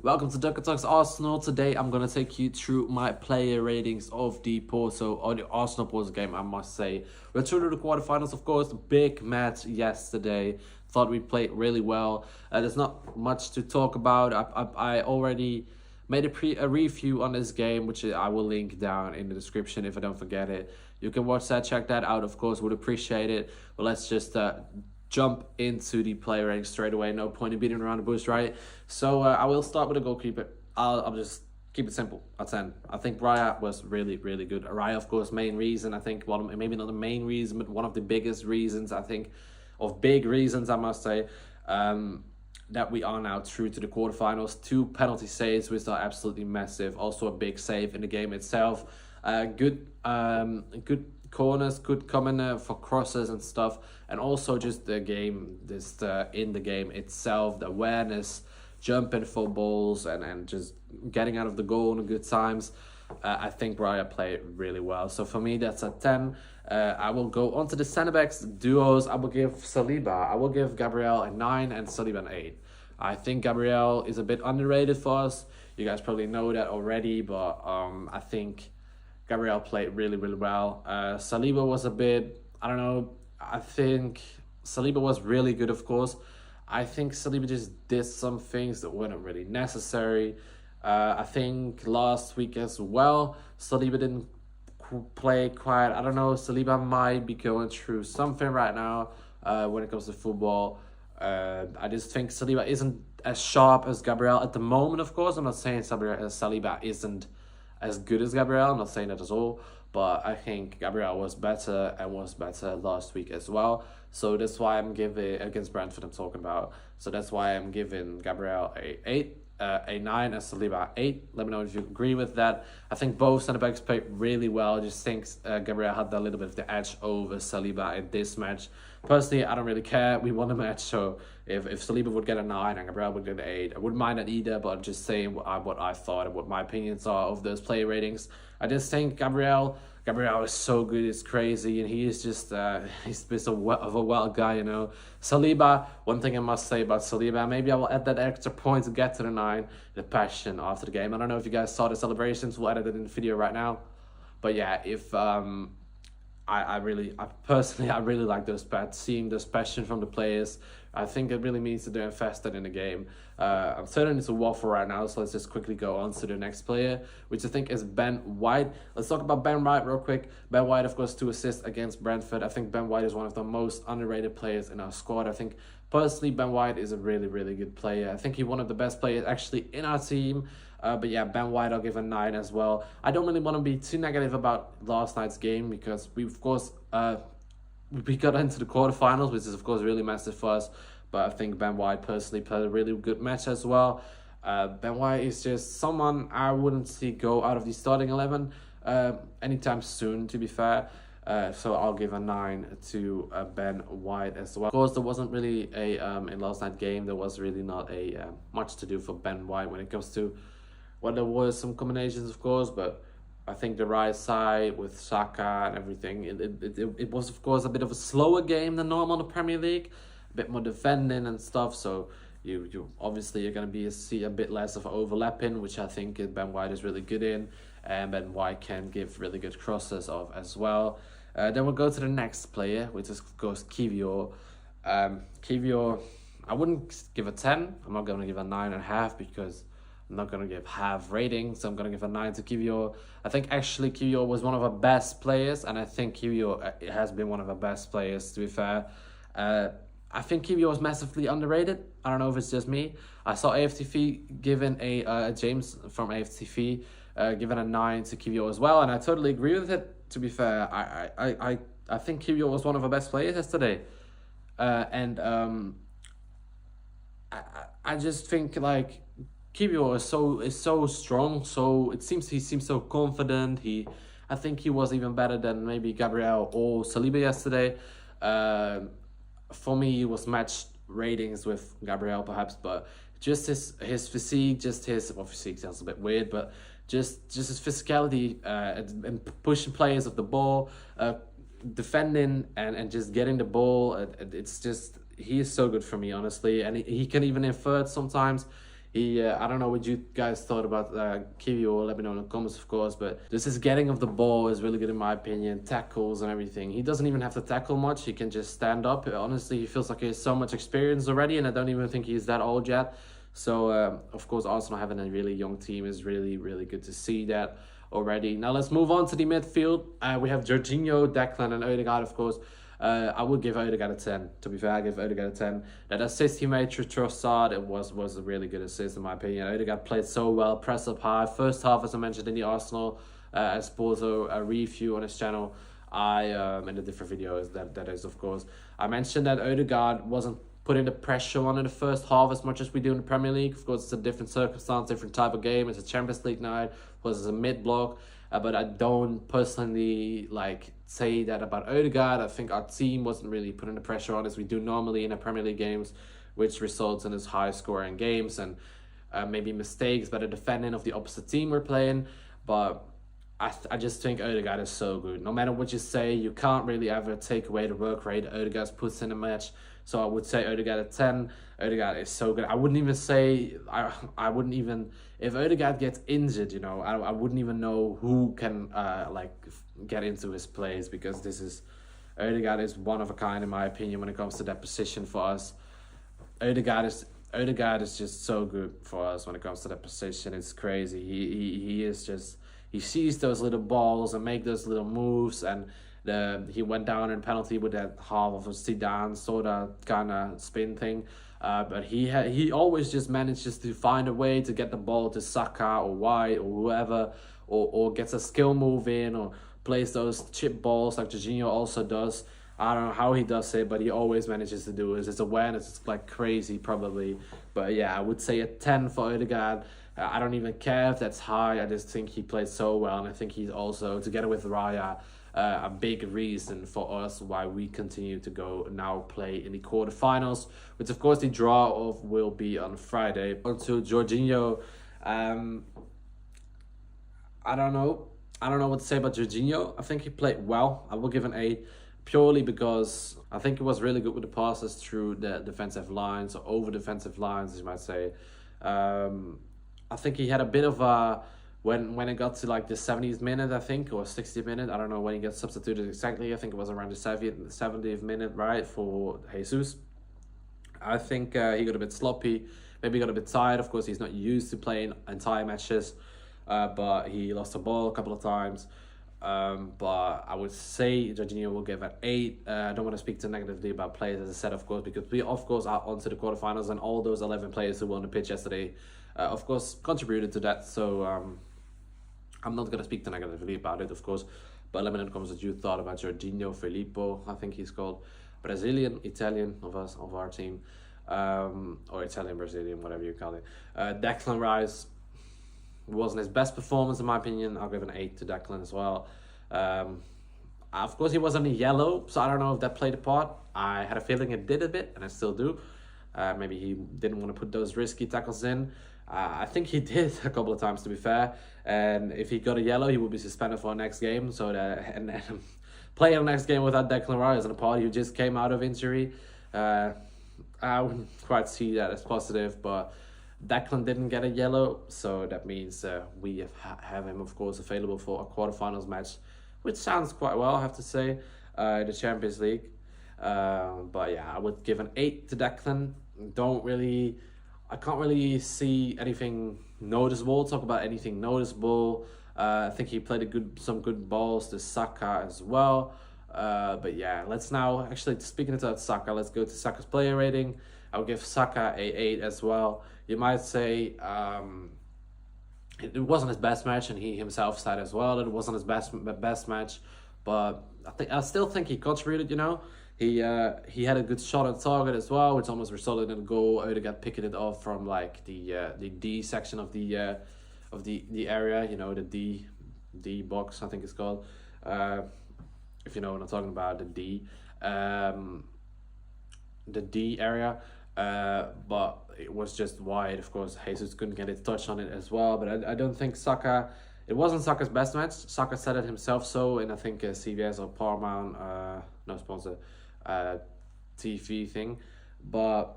Welcome to Ducker Talks Arsenal. Today I'm going to take you through my player ratings of the Porto or the Arsenal Porto game, I must say. We're through to the quarterfinals, of course. Big match yesterday. Thought we played really well. There's not much to talk about. I already made a review on this game, which I will link down in the description if I don't forget it. You can watch that, check that out, of course, would appreciate it. But let's just jump into the player rating straight away. No point in beating around the bush, right? So I will start with the goalkeeper. I'll just keep it simple at 10. I think Raya was really, really good. Raya, of course, main reason. I think, well, maybe not the main reason, but one of the biggest reasons, I think, of big reasons, I must say, that we are now through to the quarterfinals. 2 penalty saves, which are absolutely massive. Also a big save in the game itself. Good corners, good coming for crosses and stuff, and also just the game, in the game itself, the awareness, jumping for balls and just getting out of the goal in good times. I think Raya played really well. So for me, that's a 10. I will go on to the centre backs duos. I will give Saliba, I will give Gabriel a 9 and Saliba an 8. I think Gabriel is a bit underrated for us. You guys probably know that already, but I think Gabriel played really, really well. Saliba was a bit, I don't know, I think Saliba was really good, of course. I think Saliba just did some things that weren't really necessary. I think last week as well, Saliba didn't play quite, I don't know, Saliba might be going through something right now when it comes to football. I just think Saliba isn't as sharp as Gabriel at the moment, of course. I'm not saying Saliba isn't as good as Gabriel. I'm not saying that at all, but I think Gabriel was better and was better last week as well. So that's why I'm giving, against Brentford I'm talking about. So that's why I'm giving Gabriel a 8, a 9, and Saliba 8. Let me know if you agree with that. I think both centre backs played really well. I just think Gabriel had a little bit of the edge over Saliba in this match. Personally, I don't really care. We won the match, so if Saliba would get a 9 and Gabriel would get an 8, I wouldn't mind that either, but I'm just saying what I thought and what my opinions are of those player ratings. I just think Gabriel is so good, it's crazy, and he is just he's just a wild guy, you know. Saliba, one thing I must say about Saliba, maybe I will add that extra point to get to the 9, the passion after the game. I don't know if you guys saw the celebrations, we'll edit it in the video right now. But yeah, if I personally like those bets, seeing this passion from the players. I think it really means that they're invested in the game. I'm turning into waffle right now, so let's just quickly go on to the next player, which I think is Ben White. Let's talk about Ben White real quick. Ben White, of course, 2 assists against Brentford. I think Ben White is one of the most underrated players in our squad. I think personally Ben White is a really, really good player. I think he's one of the best players actually in our team. But yeah, Ben White, I'll give a 9 as well. I don't really want to be too negative about last night's game because we, of course, we got into the quarterfinals, which is, of course, really massive for us. But I think Ben White personally played a really good match as well. Ben White is just someone I wouldn't see go out of the starting 11 anytime soon, to be fair. So I'll give a 9 to Ben White as well. Of course, there wasn't really in last night's game, there was really not much to do for Ben White when it comes to, well, there was some combinations, of course, but I think the right side with Saka and everything, it was, of course, a bit of a slower game than normal in the Premier League, a bit more defending and stuff, so you obviously you're going to see a bit less of overlapping, which I think Ben White is really good in, and Ben White can give really good crosses of as well. Then we'll go to the next player, which is, of course, Kiwior. Kiwior, I wouldn't give a 10. I'm not going to give a 9.5 because I'm not going to give half ratings. So I'm going to give a 9 to Kiwior. I think actually Kiwior was one of our best players, and I think Kiwior has been one of our best players, to be fair. I think Kiwior was massively underrated. I don't know if it's just me. I saw AFTV given James from AFTV given a 9 to Kiwior as well, and I totally agree with it. To be fair, I think Kiwior was one of our best players yesterday, and I just think like Kiwior is so strong. So he seems so confident. I think he was even better than maybe Gabriel or Saliba yesterday. For me, he was matched ratings with Gabriel perhaps, but just his physique, physique sounds a bit weird, but just his physicality and pushing players of the ball, defending and just getting the ball. It's just, he is so good for me, honestly, and he can even invert sometimes. I don't know what you guys thought about Kivio. Let me know in the comments, of course. But just his getting of the ball is really good in my opinion. Tackles and everything. He doesn't even have to tackle much. He can just stand up. Honestly, he feels like he has so much experience already, and I don't even think he's that old yet. So of course, Arsenal having a really young team is really really good to see that already. Now let's move on to the midfield. We have Jorginho, Declan, and Odegaard, of course. I would give Odegaard a 10. To be fair, I give Odegaard a 10. That assist he made to Trossard, it was a really good assist in my opinion. Odegaard played so well, press up high. First half, as I mentioned in the Arsenal as Porto review on his channel, in the different videos that is, of course, I mentioned that Odegaard wasn't putting the pressure on in the first half as much as we do in the Premier League. Of course, it's a different circumstance, different type of game. It's a Champions League night. Of course, it's a mid-block. But I don't personally say that about Odegaard. I think our team wasn't really putting the pressure on as we do normally in the Premier League games, which results in his high scoring games and maybe mistakes by the defending of the opposite team we're playing. But I just think Odegaard is so good. No matter what you say, you can't really ever take away the work rate Odegaard puts in a match. So I would say Odegaard at 10. Odegaard is so good. I wouldn't even say, I wouldn't even, if Odegaard gets injured, I wouldn't even know who can get into his place, because Odegaard is one of a kind in my opinion when it comes to that position for us. Odegaard is just so good for us when it comes to that position. It's crazy. He is just, he sees those little balls and make those little moves, and he went down in penalty with that half of a Zidane sort of kind of spin thing. But he always just manages to find a way to get the ball to Saka or White or whoever, or gets a skill move in, or plays those chip balls like Jorginho also does. I don't know how he does it, but he always manages to do it. His awareness is crazy, probably. But yeah, I would say a 10 for Odegaard. I don't even care if that's high. I just think he played so well, and I think he's also, together with Raya, a big reason for us why we continue to go now play in the quarterfinals, which of course the draw of will be on Friday. On to Jorginho. I don't know what to say about Jorginho. I think he played well. I will give an 8, purely because I think he was really good with the passes through the defensive lines, or over defensive lines, as you might say. I think he had a bit of a, when it got to the 70th minute, I think, or 60th minute, I don't know when he got substituted exactly. I think it was around the 70th minute, right, for Jesus. I think he got a bit sloppy, maybe got a bit tired. Of course, he's not used to playing entire matches, but he lost the ball a couple of times. But I would say Jorginho will give an 8. I don't want to speak too negatively about players, as I said, of course, because we, of course, are onto the quarterfinals, and all those 11 players who were on the pitch yesterday, of course, contributed to that. So I'm not going to speak too negatively about it, of course. But let me know in the comments what you thought about Jorginho, Filippo, I think he's called, Brazilian, Italian of our team, or Italian, Brazilian, whatever you call it. Declan Rice wasn't his best performance in my opinion. I'll give an 8 to Declan as well. Of course, he wasn't a yellow, so I don't know if that played a part. I had a feeling it did a bit, and I still do. Maybe he didn't want to put those risky tackles in. I think he did a couple of times, to be fair. And if he got a yellow, he would be suspended for next game. So and playing the next game without Declan Rice and a party who just came out of injury, I wouldn't quite see that as positive. But Declan didn't get a yellow, so that means we have him, of course, available for a quarterfinals match, which sounds quite well, I have to say, the Champions League. But yeah, I would give an 8 to Declan. I can't really see anything noticeable. Talk about anything noticeable. I think he played some good balls to Saka as well. But yeah, let's now, actually, speaking about Saka, let's go to Saka's player rating. I'll give Saka a 8 as well. You might say it wasn't his best match, and he himself said as well that it wasn't his best match. But I still think he contributed. He had a good shot on target as well, which almost resulted in a goal. Odegaard picking it off from the D section of the area, the D box, I think it's called. If you know what I'm talking about, the D area. But it was just wide. Of course, Jesus couldn't get his touch on it as well. But I don't think Saka. It wasn't Saka's best match. Saka said it himself so, and I think CBS or Paramount, no sponsor, TV thing. But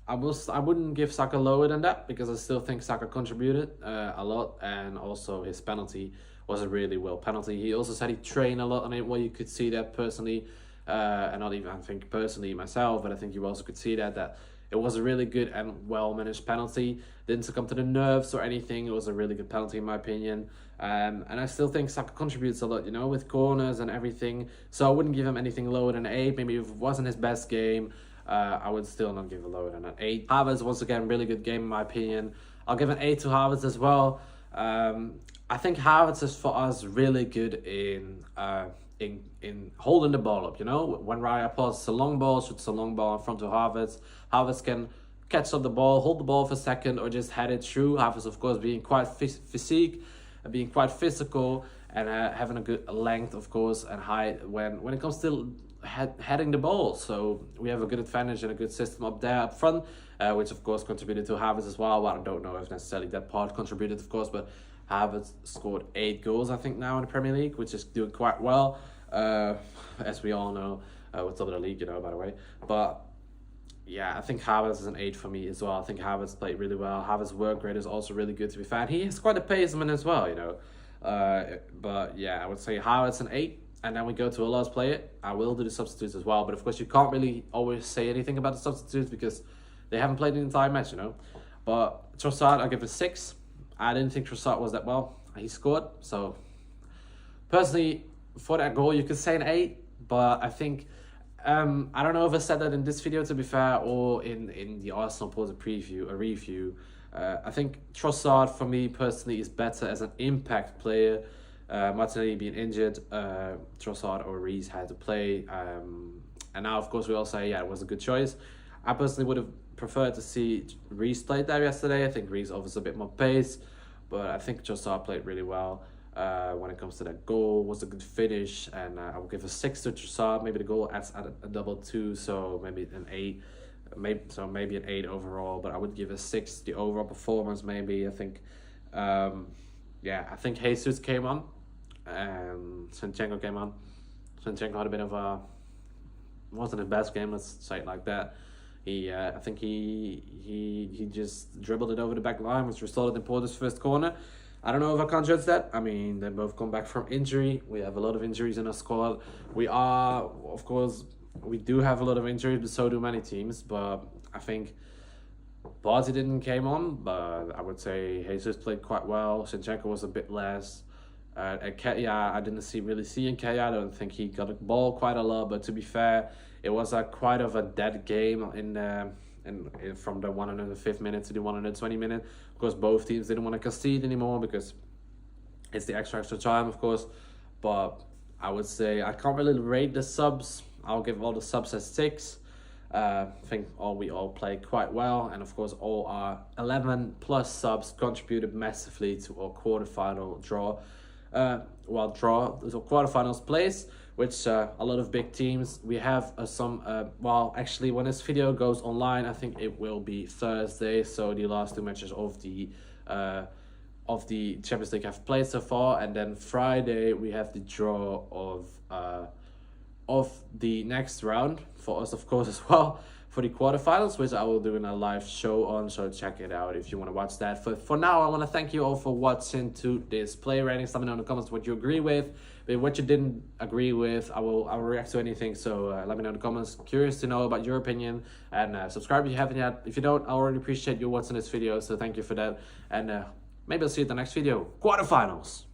I wouldn't give Saka lower than that because I still think Saka contributed a lot, and also his penalty was a really well penalty. He also said he trained a lot on it. Well, you could see that personally, and not even I think personally myself, but I think you also could see that it was a really good and well managed penalty. Didn't succumb to the nerves or anything. It was a really good penalty in my opinion. And I still think Saka contributes a lot, you know, with corners and everything. So I wouldn't give him anything lower than an 8. Maybe if it wasn't his best game, I would still not give it lower than an 8. Havertz, once again, really good game in my opinion. I'll give an 8 to Havertz as well. I think Havertz is for us really good in holding the ball up, you know. When Raya passes a long ball, shoots a long ball in front of Havertz, Havertz can catch up the ball, hold the ball for a second, or just head it through. Havertz, of course, being quite physique, being quite physical, and having a good length, of course, and height when it comes to heading the ball. So we have a good advantage and a good system up there up front, which of course contributed to Havertz as well. But I don't know if necessarily that part contributed, of course, but Havertz scored 8 goals, I think, now in the Premier League, which is doing quite well, as we all know, with top of the league, you know, by the way. But yeah, I think Havertz is an 8 for me as well. I think Havertz played really well. Havertz's work rate is also really good, to be fair. And he has quite a paceman as well, you know. But yeah, I would say Havertz an 8. And then we go to a last player. I will do the substitutes as well. But of course, you can't really always say anything about the substitutes because they haven't played the entire match, you know. But Trossard, I'll give a 6. I didn't think Trossard was that well. He scored. So personally, for that goal, you could say an 8. But I think... I don't know if I said that in this video, to be fair, or in the Arsenal Porto review. I think Trossard, for me personally, is better as an impact player. Martinelli being injured, Trossard or Reece had to play. And now, of course, we all say, yeah, it was a good choice. I personally would have preferred to see Reece played there yesterday. I think Reece offers a bit more pace, but I think Trossard played really well. When it comes to that goal, was a good finish, and I will give a 6 to Trossard. Maybe the goal adds a double 2, so maybe an 8. Maybe an 8 overall, but I would give a 6. The overall performance, maybe I think, I think Jesus came on, and Zinchenko came on. Zinchenko had a bit of a wasn't his best game, let's say it like that. I think he just dribbled it over the back line, which resulted in Porto's first corner. I don't know if I can't judge that. I mean, they both come back from injury. We have a lot of injuries in our squad. We do have a lot of injuries, but so do many teams. But I think Barty didn't came on, but I would say Jesus played quite well. Zinchenko was a bit less. Nketiah, I didn't really see Nketiah. I don't think he got a ball quite a lot. But to be fair, it was quite of a dead game from the 105th minute to the 120th minute. Of course, both teams didn't want to concede anymore because it's the extra time, of course. But I would say I can't really rate the subs. I'll give all the subs a 6. I think we all played quite well, and of course all our 11 plus subs contributed massively to our quarterfinal draw. Quarterfinals place, which a lot of big teams. We have actually when this video goes online, I think it will be Thursday, so the last 2 matches of the Champions League have played so far, and then Friday we have the draw of the next round for us, of course, as well, for the quarterfinals, which I will do in a live show on, so check it out if you want to watch that. For now, I want to thank you all for watching to this player ratings. Let me know in the comments what you agree with, but what you didn't agree with. I will react to anything, so let me know in the comments. Curious to know about your opinion, and subscribe if you haven't yet. If you don't, I already appreciate you watching this video, so thank you for that, and maybe I'll see you in the next video. Quarterfinals!